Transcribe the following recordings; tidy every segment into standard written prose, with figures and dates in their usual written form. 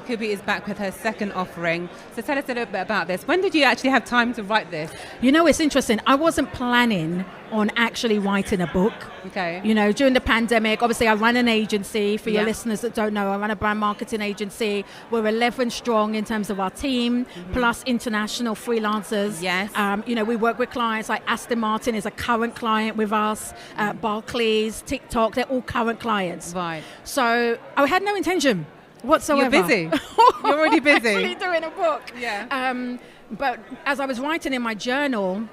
Kubi is back with her second offering. So tell us a little bit about this. When did you actually have time to write this? You know, it's interesting. I wasn't planning on actually writing a book. Okay. You know, during the pandemic, obviously I run an agency. For your Yeah. listeners that don't know, I run a brand marketing agency. We're 11 strong in terms of our team, plus international freelancers. Yes. You know, we work with clients like Aston Martin is a current client with us, Barclays, TikTok, they're all current clients. Right. So I had no intention whatsoever. You're busy. You're already busy. Actually doing a book. Yeah. But as I was writing in my journal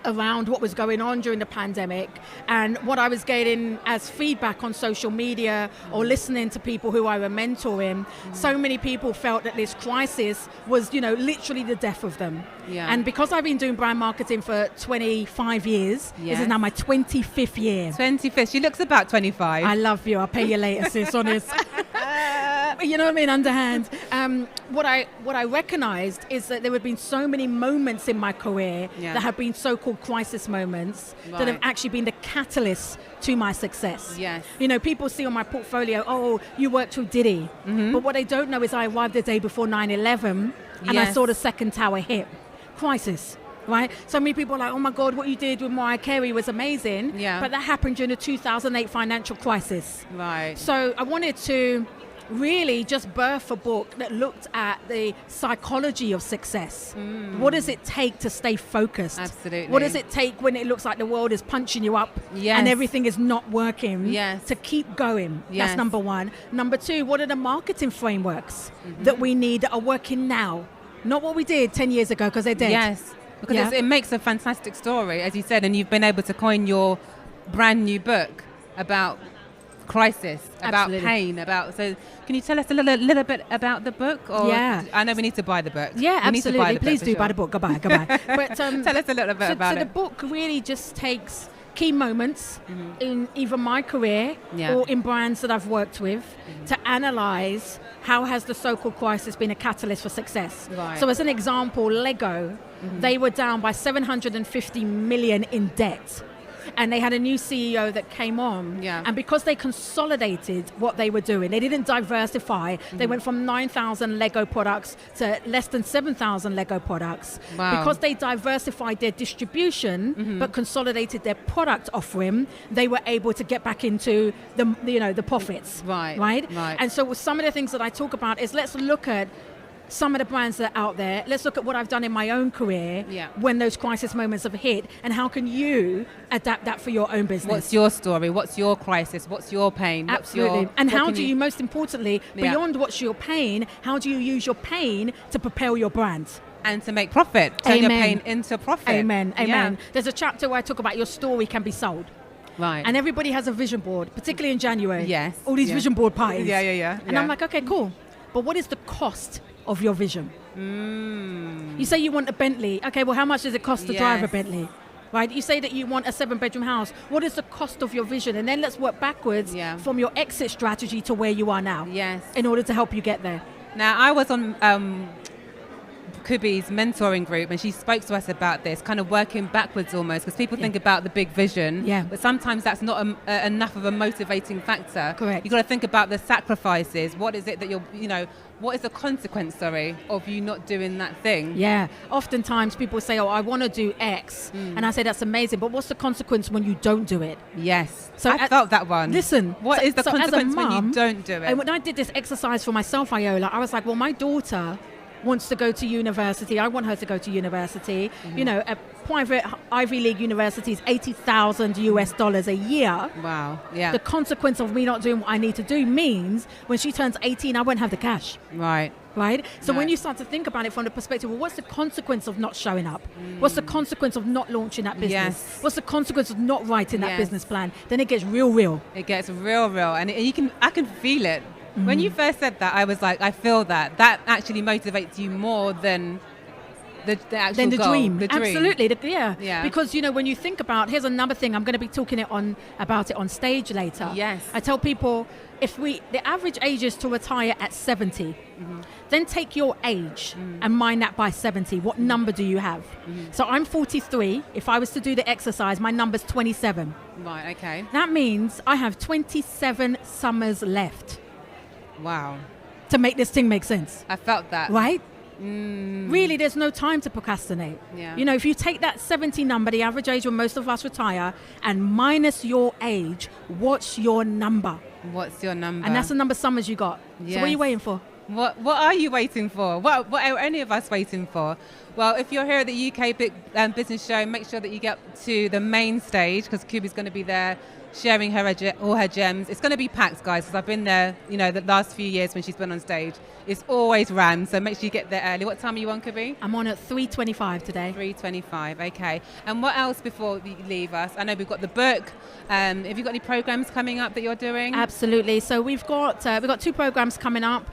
around what was going on during the pandemic and what I was getting as feedback on social media or listening to people who I were mentoring, so many people felt that this crisis was, you know, literally the death of them. Yeah. And because I've been doing brand marketing for 25 years, this Yes. is now my 25th year. 25th. She looks about 25. I love you. I'll pay you later, sis, honest. You know what I mean, underhand. What I recognized is that there have been so many moments in my career that have been so-called crisis moments that have actually been the catalyst to my success. Yes. You know, people see on my portfolio, oh, you worked with Diddy. But what they don't know is I arrived the day before 9/11 and I Yes. saw the second tower hit. Crisis. Right? So many people are like, oh my God, what you did with Mariah Carey was amazing. Yeah. But that happened during the 2008 financial crisis. Right. So I wanted to really just birth a book that looked at the psychology of success. What does it take to stay focused? Absolutely. What does it take when it looks like the world is punching you up Yes. and everything is not working Yes. to keep going? Yes. That's number one. Number two, what are the marketing frameworks that we need that are working now? Not what we did 10 years ago because they're dead. Yes. Because Yeah. it makes a fantastic story, as you said, and you've been able to coin your brand new book about crisis, about Absolutely. pain, about. So, can you tell us a little bit about the book? Or Yeah. I know we need to buy the book. Yeah, We need to buy absolutely. the book Please for do sure. buy the book. Goodbye. But Tell us a little bit about so it. the book really just takes key moments in either my career Yeah. or in brands that I've worked with to analyze how has the so-called crisis been a catalyst for success. Right. So as an example, Lego, they were down by 750 million in debt. And they had a new CEO that came on. Yeah. And because they consolidated what they were doing, they didn't diversify. They went from 9,000 Lego products to less than 7,000 Lego products. Wow. Because they diversified their distribution, but consolidated their product offering, they were able to get back into the profits. Right. Right. Right. And so some of the things that I talk about is let's look at some of the brands that are out there. Let's look at what I've done in my own career when those crisis moments have hit, and how can you adapt that for your own business? What's your story? What's your crisis? What's your pain? Absolutely. And how do you, most importantly, beyond what's your pain, how do you use your pain to propel your brand? And to make profit. Turn your Amen. pain into profit. Amen. Amen. Yeah. There's a chapter where I talk about your story can be sold. Right. And everybody has a vision board, particularly in January. Yes. All these Yeah. vision board parties. Yeah. And I'm like, okay, cool. But what is the cost of your vision? You say you want a Bentley. Okay, well, how much does it cost to drive a Yes. Bentley? Right? You say that you want a 7-bedroom house. What is the cost of your vision? And then let's work backwards from your exit strategy to where you are now. Yes. In order to help you get there. Now, I was on Kubi's mentoring group, and she spoke to us about this, kind of working backwards almost, because people think about the big vision, but sometimes that's not enough of a motivating factor. Correct. You've got to think about the sacrifices. What is it that what is the consequence, of you not doing that thing? Yeah. Oftentimes people say, oh, I want to do X. And I say, that's amazing. But what's the consequence when you don't do it? Yes. So I felt that one. Listen. What is the so as a consequence when you mum, don't do it? And when I did this exercise for myself, iOla, I was like, well, my daughter wants to go to university. I want her to go to university. You know, a private Ivy League university is $80,000 a year. Wow. Yeah. The consequence of me not doing what I need to do means when she turns 18, I won't have the cash. Right. Right? So when Right. you start to think about it from the perspective, well, what's the consequence of not showing up? What's the consequence of not launching that business? Yes. What's the consequence of not writing that Yes. business plan? Then it gets real. It gets real, and I can feel it. When you first said that, I was like, I feel that. That actually motivates you more than the actual Then the goal. dream. The dream. Absolutely. Yeah. Because, when you think about, here's another thing, I'm going to be talking about it on stage later. Yes. I tell people, the average age is to retire at 70. Then take your age and mine that by 70. What number do you have? So I'm 43. If I was to do the exercise, my number's 27. Right, okay. That means I have 27 summers left. Wow. to make this thing make sense. I felt that. Right? Really, there's no time to procrastinate. Yeah. You know, if you take that 70 number, the average age when most of us retire, and minus your age, what's your number? What's your number? And that's the number Summers you got. Yes. So what are you waiting for? What are you waiting for? What are any of us waiting for? Well, if you're here at the UK Business Show, make sure that you get to the main stage, because Kubi's going to be there sharing all her gems. It's going to be packed, guys, because I've been there, you know, the last few years when she's been on stage. It's always rammed, so make sure you get there early. What time are you on, Kubi? I'm on at 3:25 today. 3:25, okay. And what else before you leave us? I know we've got the book. Have you got any programs coming up that you're doing? Absolutely. So we've got 2 programs coming up.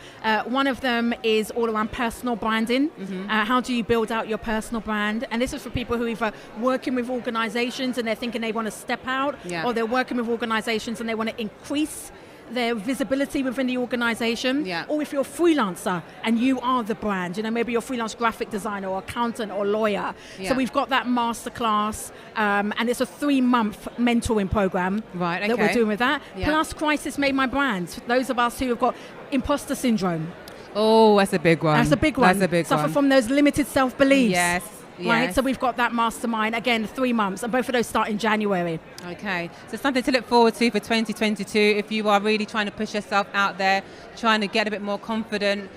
One of them is all around personal branding. How do you build out your personal brand? And this is for people who are either working with organizations and they're thinking they want to step out, or they're working with organizations and they want to increase their visibility within the organization, or if you're a freelancer and you are the brand, you know, maybe you're a freelance graphic designer or accountant or lawyer. So we've got that masterclass, and it's a 3-month mentoring program that we're doing with that. Plus, Crisis Made My Brand. Those of us who have got imposter syndrome. Oh, that's a big one. That's a big one. Suffer from those limited self-beliefs. Yes. Right, so we've got that mastermind, again, 3 months, and both of those start in January. Okay, so something to look forward to for 2022 if you are really trying to push yourself out there, trying to get a bit more confident.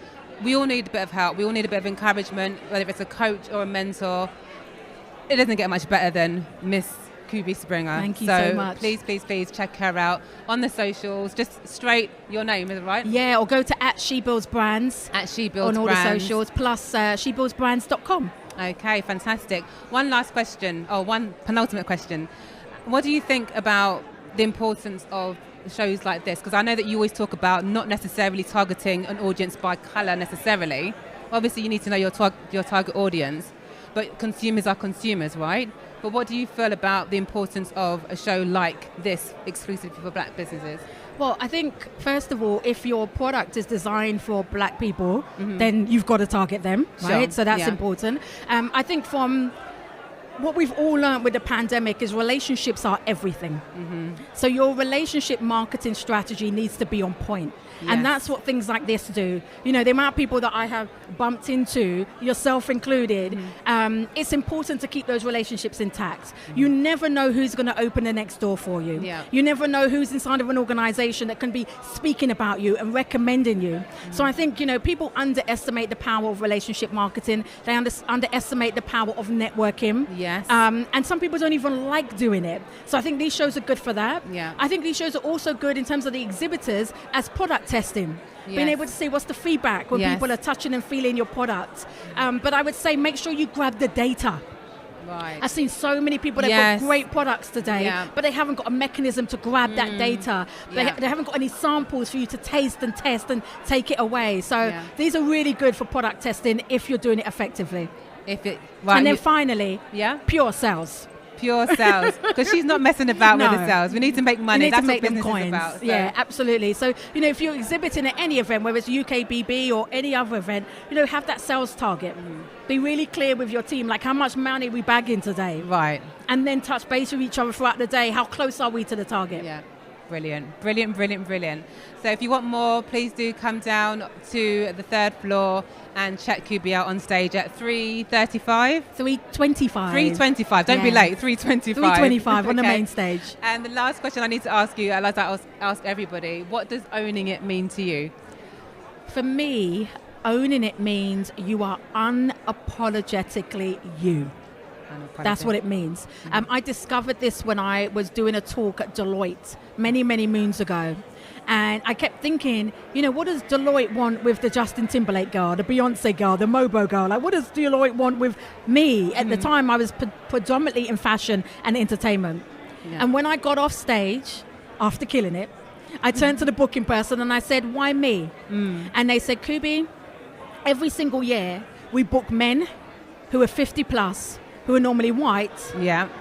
We all need a bit of help. We all need a bit of encouragement, whether it's a coach or a mentor. It doesn't get much better than Miss Kubi Springer. Thank you so much. Please check her out on the socials. Just straight your name, is it right? Yeah, or go to @SheBuildsBrands on all the socials, plus shebuildsbrands.com. Okay, fantastic. One penultimate question. What do you think about the importance of shows like this? Because I know that you always talk about not necessarily targeting an audience by colour necessarily. Obviously, you need to know your target audience, but consumers are consumers, right? But what do you feel about the importance of a show like this exclusively for black businesses? Well, I think, first of all, if your product is designed for black people, then you've got to target them, right? Sure. So that's important. I think from what we've all learned with the pandemic is relationships are everything. So your relationship marketing strategy needs to be on point. Yes. And that's what things like this do. You know, the amount of people that I have bumped into, yourself included, it's important to keep those relationships intact. You never know who's going to open the next door for you. You never know who's inside of an organization that can be speaking about you and recommending you. So I think, you know, people underestimate the power of relationship marketing. They underestimate the power of networking. Yes. And some people don't even like doing it. So I think these shows are good for that. Yeah. I think these shows are also good in terms of the exhibitors as product testing. Being able to see what's the feedback when people are touching and feeling your product. But I would say make sure you grab the data. Right. I've seen so many people that have got great products today, but they haven't got a mechanism to grab that data. They haven't got any samples for you to taste and test and take it away. So these are really good for product testing if you're doing it effectively. And then finally, pure sales. Pure sales, because she's not messing about with the sales. We need to make money. That's what business is about. So. Yeah, absolutely. So, you know, if you're exhibiting at any event, whether it's UKBB or any other event, you know, have that sales target. Be really clear with your team, like how much money are we bagging today? Right. And then touch base with each other throughout the day. How close are we to the target? Yeah. Brilliant. So if you want more, please do come down to the 3rd floor and check Kubi out on stage at 3:35? 3:25. 3:25. Don't be late. 3:25. 3:25 on the main stage. And the last question I need to ask you, I'd like to ask everybody, what does owning it mean to you? For me, owning it means you are unapologetically you. That's what it means. I discovered this when I was doing a talk at Deloitte many, many moons ago. And I kept thinking, you know, what does Deloitte want with the Justin Timberlake girl, the Beyonce girl, the Mobo girl? Like, what does Deloitte want with me? At the time, I was predominantly in fashion and entertainment. And when I got off stage, after killing it, I turned to the booking person and I said, why me? And they said, Kubi, every single year, we book men who are 50 plus, who are normally white,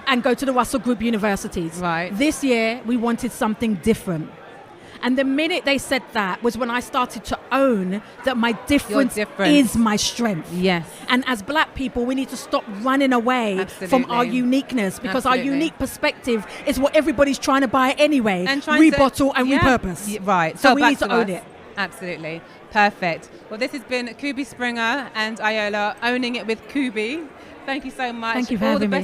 and go to the Russell Group universities. Right. This year, we wanted something different. And the minute they said that was when I started to own that my difference is my strength. Yes. And as black people, we need to stop running away from our uniqueness, because our unique perspective is what everybody's trying to buy anyway. And rebottle and repurpose. Right. So we need to own it. Absolutely. Perfect. Well, this has been Kubi Springer and iOla owning it with Kubi. Thank you so much. Thank you for having me.